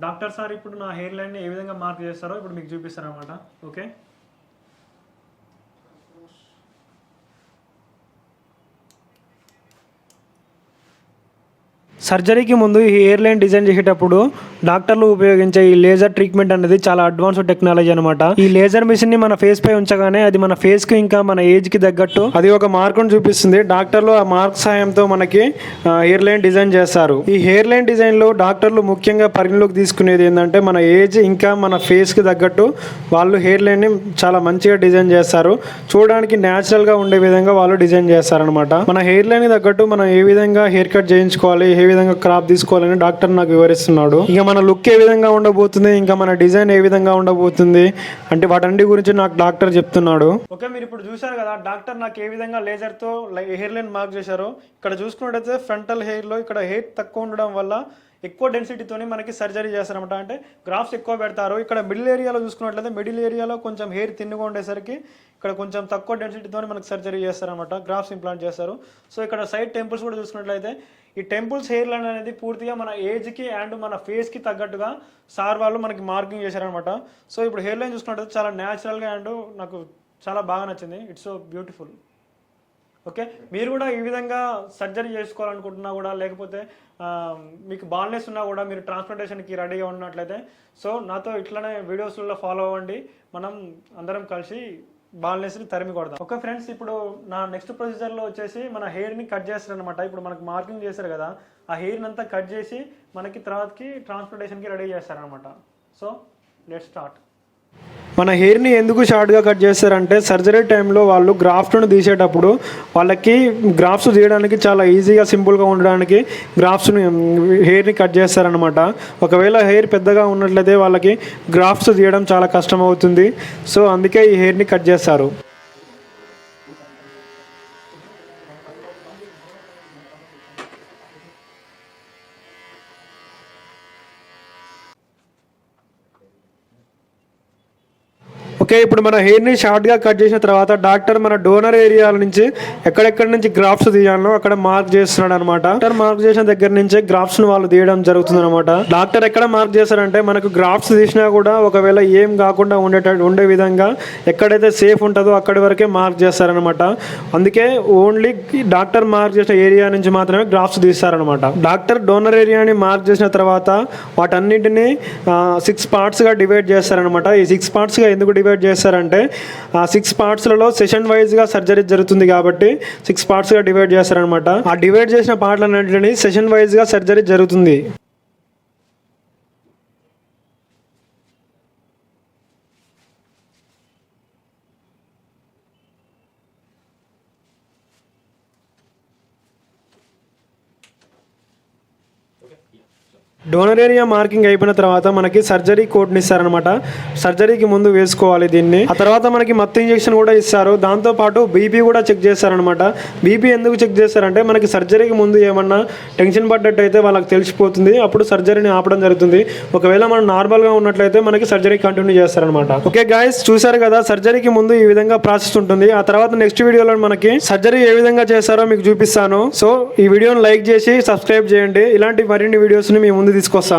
Doctor sir ఇప్పుడు నా hair లైన్ని ఏ విధంగా మార్క్ చేస్తారో ఇప్పుడు మీకు చూపిస్తారనమాట. ఓకే, సర్జరీకి ముందు ఈ హెయిర్ లైన్ డిజైన్ చేసేటప్పుడు డాక్టర్లు ఉపయోగించే ఈ లేజర్ ట్రీట్మెంట్ అనేది చాలా అడ్వాన్స్డ్ టెక్నాలజీ అనమాట. ఈ లేజర్ మిషన్ ని మన ఫేస్ పై ఉంచగానే అది మన ఫేస్ కి ఇంకా మన ఏజ్ కి తగ్గట్టు అది ఒక మార్కును చూపిస్తుంది. డాక్టర్లు ఆ మార్క్ సాయంతో మనకి హెయిర్ లైన్ డిజైన్ చేస్తారు. ఈ హెయిర్ లైన్ డిజైన్ లో డాక్టర్లు ముఖ్యంగా పరిగణలోకి తీసుకునేది ఏంటంటే మన ఏజ్ ఇంకా మన ఫేస్ కి తగ్గట్టు వాళ్ళు హెయిర్ లైన్ ని చాలా మంచిగా డిజైన్ చేస్తారు. చూడడానికి న్యాచురల్ గా ఉండే విధంగా వాళ్ళు డిజైన్ చేస్తారనమాట. మన హెయిర్ లైన్ కి తగ్గట్టు మనం ఏ విధంగా హెయిర్ కట్ చేయించుకోవాలి, ఏ విధంగా క్రాప్ తీసుకోవాలని డాక్టర్ నాకు వివరిస్తున్నాడు. ఇక మన లుక్ ఏ విధంగా ఉండబోతుంది, ఇంకా మన డిజైన్ ఏ విధంగా ఉండబోతుంది అంటే వాటన్నిటి గురించి నాకు డాక్టర్ చెప్తున్నాడు. ఓకే, మీరు ఇప్పుడు చూశారు కదా డాక్టర్ నాకు ఏ విధంగా లేజర్ తో హెయిర్ లైన్ మార్క్ చేశారో. ఇక్కడ చూసుకున్నట్టయితే ఫ్రంటల్ హెయిర్ లో ఇక్కడ హెయిర్ తక్కువ ఉండడం వల్ల ఎక్కువ డెన్సిటీతోని మనకి సర్జరీ చేస్తారనమాట. అంటే గ్రాఫ్స్ ఎక్కువ పెడతారు. ఇక్కడ మిడిల్ ఏరియాలో చూసుకున్నట్లయితే మిడిల్ ఏరియాలో కొంచెం హెయిర్ తిన్నుగా ఉండేసరికి ఇక్కడ కొంచెం తక్కువ డెన్సిటీతో మనకి సర్జరీ చేస్తారనమాట, గ్రాఫ్స్ ఇంప్లాంట్ చేస్తారు. సో ఇక్కడ సైడ్ టెంపుల్స్ కూడా చూసుకున్నట్లయితే ఈ టెంపుల్స్ హెయిర్ లైన్ అనేది పూర్తిగా మన ఏజ్కి అండ్ మన ఫేస్కి తగ్గట్టుగా సార్ వాళ్ళు మనకి మార్కింగ్ చేశారనమాట. సో ఇప్పుడు హెయిర్ లైన్ చూసుకున్నట్లయితే చాలా న్యాచురల్గా అండ్ నాకు చాలా బాగా నచ్చింది. It's so beautiful. ఓకే, మీరు కూడా ఈ విధంగా సర్జరీ చేసుకోవాలనుకుంటున్నా కూడా, లేకపోతే మీకు బాల్నెస్ ఉన్నా కూడా మీరు ట్రాన్స్ప్లాంటేషన్కి రెడీగా ఉన్నట్లయితే సో నాతో ఇట్లానే వీడియోస్లో ఫాలో అవ్వండి. మనం అందరం కలిసి బాల్నెస్ని తరిమి కొడదాం. ఓకే ఫ్రెండ్స్, ఇప్పుడు నా నెక్స్ట్ ప్రొసీజర్లో వచ్చేసి మన హెయిర్ని కట్ చేస్తారనమాట. ఇప్పుడు మనకు మార్కింగ్ చేశారు కదా, ఆ హెయిర్ని అంతా కట్ చేసి మనకి తర్వాతకి ట్రాన్స్ప్లాంటేషన్కి రెడీ చేస్తారనమాట. So let's start. మన హెయిర్ని ఎందుకు షార్ట్గా కట్ చేస్తారంటే సర్జరీ టైంలో వాళ్ళు గ్రాఫ్ట్ను తీసేటప్పుడు వాళ్ళకి గ్రాఫ్ట్స్ తీయడానికి చాలా ఈజీగా సింపుల్గా ఉండడానికి గ్రాఫ్ట్స్ని హెయిర్ని కట్ చేస్తారనమాట. ఒకవేళ హెయిర్ పెద్దగా ఉన్నట్లయితే వాళ్ళకి గ్రాఫ్ట్స్ తీయడం చాలా కష్టం అవుతుంది. సో అందుకే ఈ హెయిర్ని కట్ చేస్తారు. ఓకే, ఇప్పుడు మన హెయిర్ని షార్ట్గా కట్ చేసిన తర్వాత డాక్టర్ మన డోనర్ ఏరియాల నుంచి ఎక్కడెక్కడి నుంచి గ్రాఫ్ట్స్ తీయాలో అక్కడ మార్క్ చేస్తున్నాడు అనమాట. డాక్టర్ మార్క్ చేసిన దగ్గర నుంచే గ్రాఫ్ట్స్ వాళ్ళు తీయడం జరుగుతుంది అనమాట. డాక్టర్ ఎక్కడ మార్క్ చేస్తారంటే మనకు గ్రాఫ్ట్స్ తీసినా కూడా ఒకవేళ ఏం కాకుండా ఉండే విధంగా ఎక్కడైతే సేఫ్ ఉంటుందో అక్కడి వరకే మార్క్ చేస్తారనమాట. అందుకే ఓన్లీ డాక్టర్ మార్క్ చేసిన ఏరియా నుంచి మాత్రమే గ్రాఫ్ట్స్ తీస్తారనమాట. డాక్టర్ డోనర్ ఏరియాని మార్క్ చేసిన తర్వాత వాటన్నింటినీ 6 పార్ట్స్గా డివైడ్ చేస్తారనమాట. ఈ 6 పార్ట్స్గా ఎందుకు డివైడ్ చేస్తారంటే ఆ 6 పార్ట్స్లలో సెషన్ వైజ్గా సర్జరీ జరుగుతుంది కాబట్టి 6 పార్ట్స్గా డివైడ్ చేస్తారనమాట. ఆ డివైడ్ చేసిన పార్ట్లన్నింటినీ సెషన్ వైజ్గా సర్జరీ జరుగుతుంది. డోనర్ ఏరియా మార్కింగ్ అయిపోయిన తర్వాత మనకి సర్జరీ కోడ్ని ఇస్తారనమాట. సర్జరీకి ముందు వేసుకోవాలి దీన్ని. ఆ తర్వాత మనకి మత్తు ఇంజెక్షన్ కూడా ఇస్తారు. దాంతోపాటు బీపీ కూడా చెక్ చేస్తారనమాట. బీపీ ఎందుకు చెక్ చేస్తారంటే మనకి సర్జరీకి ముందు ఏమన్నా టెన్షన్ పడ్డట్టు అయితే వాళ్ళకి తెలిసిపోతుంది, అప్పుడు సర్జరీని ఆపడం జరుగుతుంది. ఒకవేళ మనం నార్మల్గా ఉన్నట్లయితే మనకి సర్జరీ కంటిన్యూ చేస్తారనమాట. ఓకే గైస్, చూసారు కదా సర్జరీకి ముందు ఈ విధంగా ప్రాసెస్ ఉంటుంది. ఆ తర్వాత నెక్స్ట్ వీడియోలో మనకి సర్జరీ ఏ విధంగా చేస్తారో మీకు చూపిస్తాను. సో ఈ వీడియోని లైక్ చేసి సబ్స్క్రైబ్ చేయండి. ఇలాంటి మరిన్ని వీడియోస్ని మీ ముందు తీసుకొస్తాను.